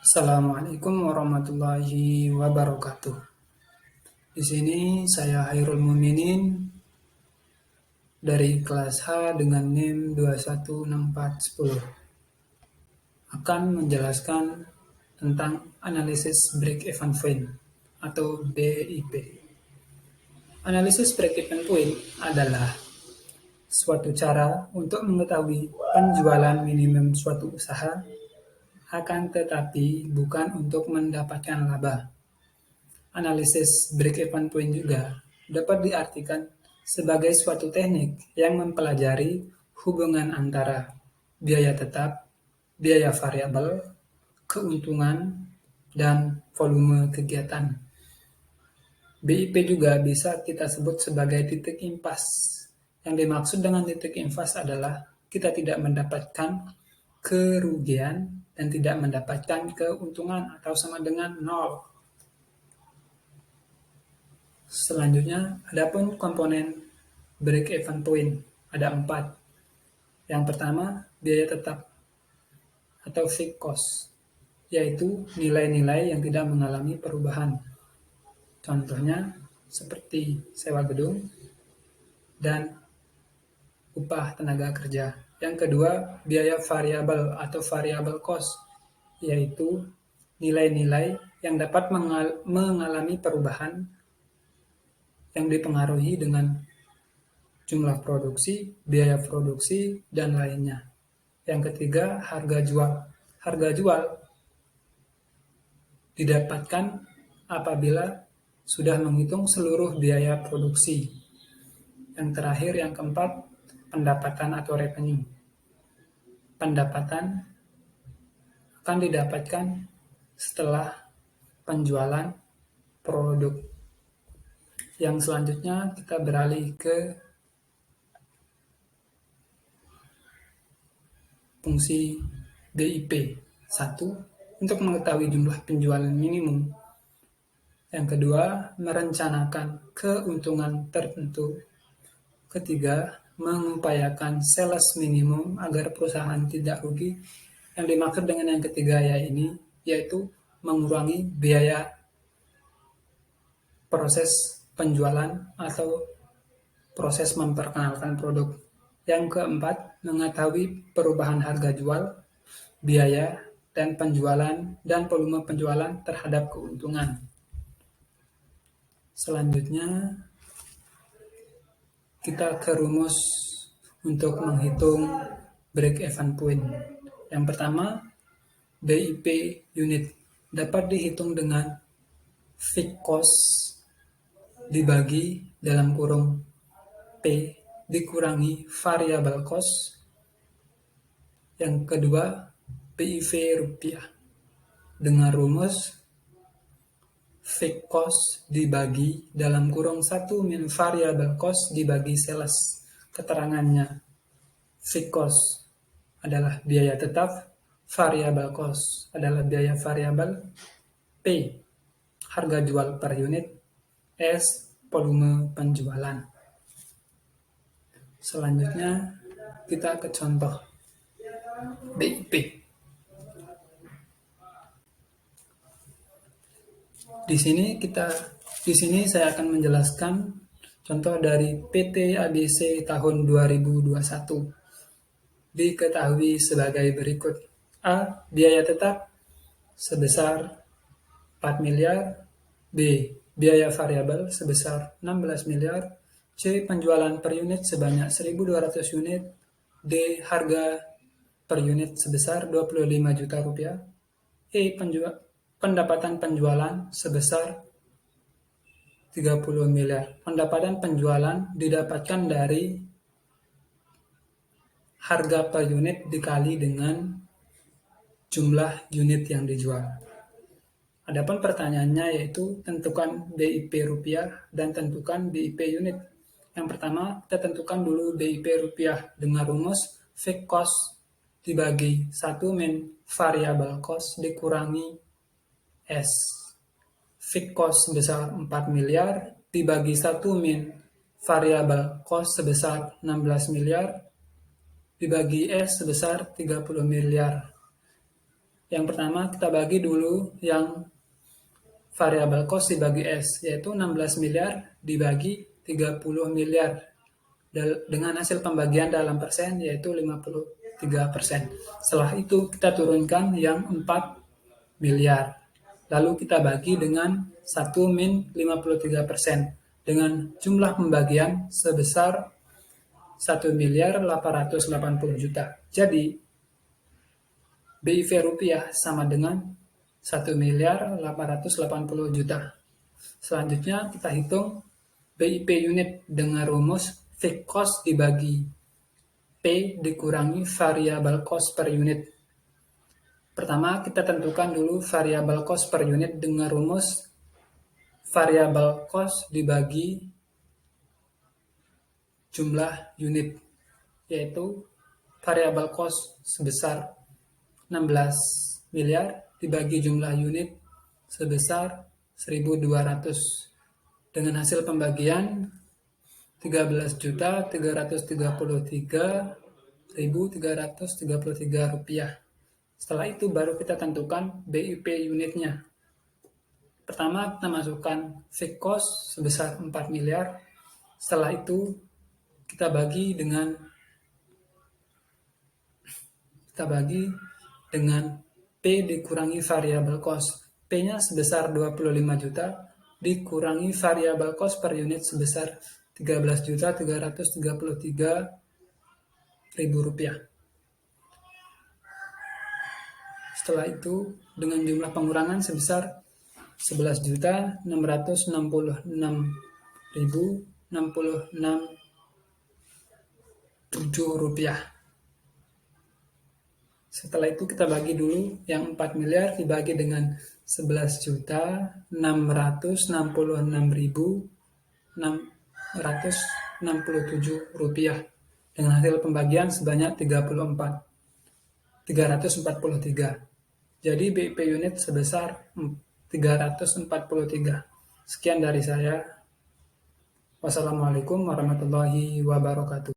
Assalamualaikum warahmatullahi wabarakatuh. Di sini saya Hairul Muminin dari kelas H dengan NIM 216410 akan menjelaskan tentang analisis break-even point atau BIP. Analisis break-even point adalah suatu cara untuk mengetahui penjualan minimum suatu usaha, akan tetapi bukan untuk mendapatkan laba. Analisis break-even point juga dapat diartikan sebagai suatu teknik yang mempelajari hubungan antara biaya tetap, biaya variabel, keuntungan, dan volume kegiatan. BIP juga bisa kita sebut sebagai titik impas. Yang dimaksud dengan titik impas adalah kita tidak mendapatkan kerugian dan tidak mendapatkan keuntungan atau sama dengan nol. Selanjutnya, adapun komponen break-even point ada 4. Yang pertama, biaya tetap atau fixed cost, yaitu nilai-nilai yang tidak mengalami perubahan. Contohnya seperti sewa gedung dan upah tenaga kerja. Yang kedua, biaya variabel atau variable cost, yaitu nilai-nilai yang dapat mengalami perubahan yang dipengaruhi dengan jumlah produksi, biaya produksi, dan lainnya. Yang ketiga, harga jual. Harga jual didapatkan apabila sudah menghitung seluruh biaya produksi. Yang terakhir, yang keempat, pendapatan atau revenue. Pendapatan akan didapatkan setelah penjualan produk. Yang selanjutnya kita beralih ke fungsi BIP. 1. Untuk mengetahui jumlah penjualan minimum. Yang kedua, merencanakan keuntungan tertentu. Ketiga, mengupayakan sales minimum agar perusahaan tidak rugi. Yang dimaksud dengan yang ketiga yaitu mengurangi biaya proses penjualan atau proses memperkenalkan produk. Yang keempat, mengetahui perubahan harga jual, biaya, dan penjualan dan volume penjualan terhadap keuntungan. Selanjutnya, kita ke rumus untuk menghitung break-even point. Yang pertama, BIP unit dapat dihitung dengan fixed cost dibagi dalam kurung P dikurangi variable cost. Yang kedua, PIV rupiah dengan rumus fixed cost dibagi dalam kurung 1 min variable cost dibagi sales. Keterangannya, fixed cost adalah biaya tetap, variable cost adalah biaya variabel, P harga jual per unit, S volume penjualan. Selanjutnya kita ke contoh BIP. Di sini saya akan menjelaskan contoh dari PT ABC tahun 2021. Diketahui sebagai berikut. A. Biaya tetap sebesar 4 miliar. B. Biaya variabel sebesar 16 miliar. C. Penjualan per unit sebanyak 1.200 unit. D. Harga per unit sebesar 25 juta rupiah. E. Pendapatan penjualan sebesar 30 miliar. Pendapatan penjualan didapatkan dari harga per unit dikali dengan jumlah unit yang dijual. Adapun pertanyaannya yaitu tentukan BIP rupiah dan tentukan BIP unit. Yang pertama, kita tentukan dulu BIP rupiah dengan rumus fixed cost dibagi 1 min variable cost dikurangi S. Fixed cost sebesar 4 miliar dibagi 1 min variable cost sebesar 16 miliar dibagi S sebesar 30 miliar. Yang pertama kita bagi dulu yang variable cost dibagi S, yaitu 16 miliar dibagi 30 miliar dengan hasil pembagian dalam persen yaitu 53%. Setelah itu kita turunkan yang 4 miliar. Lalu kita bagi dengan 1 min 53% dengan jumlah pembagian sebesar 1 miliar 880 juta. Jadi BIP rupiah sama dengan 1 miliar 880 juta. Selanjutnya kita hitung BIP unit dengan rumus fixed cost dibagi P dikurangi variable cost per unit. Pertama, kita tentukan dulu variable cost per unit dengan rumus variable cost dibagi jumlah unit, yaitu variable cost sebesar 16 miliar dibagi jumlah unit sebesar 1.200 dengan hasil pembagian 13.333.333 rupiah. Setelah itu baru kita tentukan BIP unitnya. Pertama kita masukkan fixed cost sebesar 4 miliar. Setelah itu kita bagi dengan P dikurangi variable cost. P-nya sebesar 25 juta dikurangi variable cost per unit sebesar 13.333.000 rupiah. Setelah itu dengan jumlah pengurangan sebesar 11.666.066 rupiah. Setelah itu kita bagi dulu yang 4 miliar dibagi dengan 11.666.667 rupiah dengan hasil pembagian sebanyak 343. Jadi BIP unit sebesar 343. Sekian dari saya. Wassalamualaikum warahmatullahi wabarakatuh.